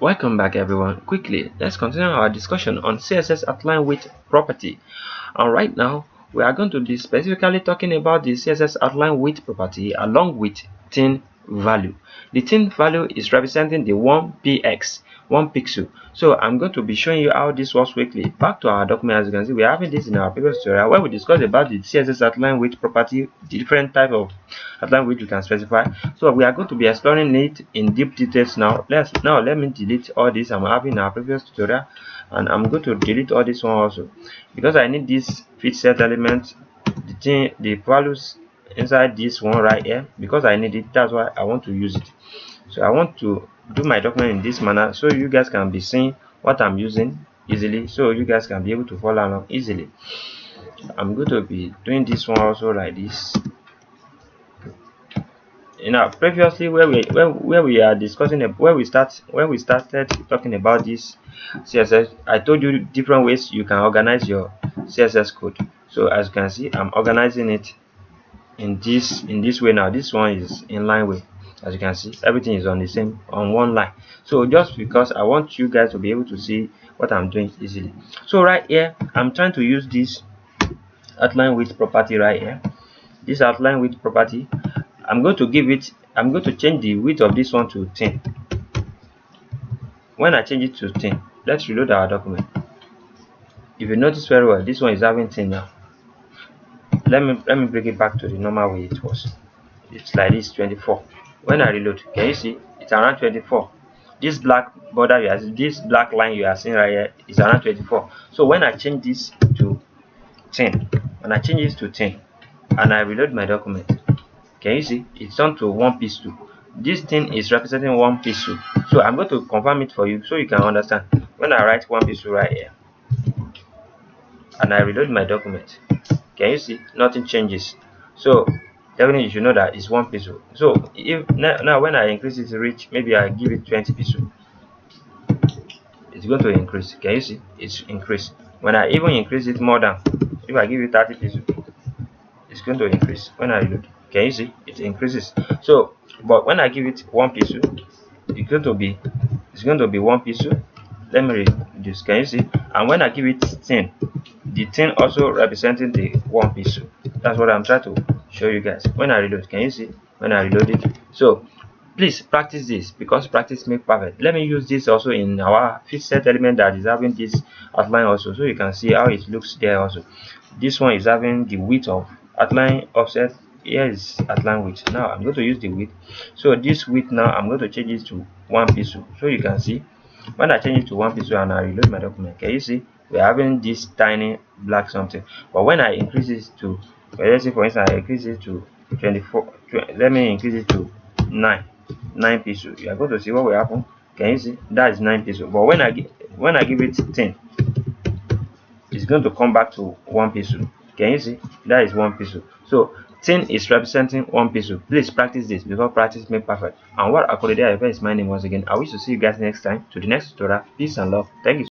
Welcome back everyone. Quickly, let's continue our discussion on CSS outline width property. And right now, we are going to be specifically talking about the CSS outline width property along with thin value. The thin value is representing the 1px, 1 pixel. So I'm going to be showing you how this works quickly. Back to our document. As you can see, we are having this in our previous tutorial where we discussed about the CSS outline width property, different type of outline width you can specify. So we are going to be exploring it in deep details now. Let me delete all this I'm having in our previous tutorial, and I'm going to delete all this one also because I need this fit set element, the values inside this one right here, because I need it. That's why I want to use it. So I want to do my document in this manner so you guys can be seeing what I'm using easily, so you guys can be able to follow along easily. I'm going to be doing this one also like this. Previously where we are discussing where we started talking about this CSS, I told you different ways you can organize your CSS code. So as you can see, I'm organizing it in this way. Now this one is in line way. As you can see, everything is on one line. So just because I want you guys to be able to see what I'm doing easily. So right here, I'm trying to use this outline width property right here. This outline width property, I'm going to change the width of this one to 10. When I change it to 10, let's reload our document. If you notice very well, this one is having 10 now. Let me bring it back to the normal way it was. It's like this, 24. When I reload, can you see it's around 24? This black border this black line you are seeing right here is around 24. So when I change this to 10, and I reload my document, can you see it's turned to 1 pixel? This thing is representing 1 pixel. So I'm going to confirm it for you so you can understand. When I write 1 pixel right here and I reload my document, can you see nothing changes? So definitely you should know that it's 1 pixel. So if now when I increase it to reach, maybe I give it 20 pixel, it's going to increase. Can you see it's increased? When I even increase it more than, if I give it 30 pixel, it's going to increase. When I reload, can you see it increases? So but when I give it 1 pixel, it's going to be 1 pixel. Let me reduce. Can you see? And when I give it 10, the 10 also representing the 1 pixel. That's what I'm trying to show you guys. When I reload, can you see? When I reload it, so please practice this because practice makes perfect. Let me use this also in our fit set element that is having this outline also, so you can see how it looks there also. This one is having the width of outline offset. Here is outline width. Now I'm going to use the width. So this width now I'm going to change it to 1 pixel, so you can see when I change it to 1 pixel and I reload my document, can you see we're having this tiny black something. But when I increase it to, let's say for instance I increase it to 24, let me increase it to 9 pixel, you are going to see what will happen. Can you see that is 9 pixel? But when I give it 10, it's going to come back to 1 pixel. Can you see that is 1 pixel? So 10 is representing 1 pixel. Please practice this because practice makes perfect. And what akorede ayofe is my name once again. I wish to see you guys next time to the next tutorial. Peace and love. Thank you.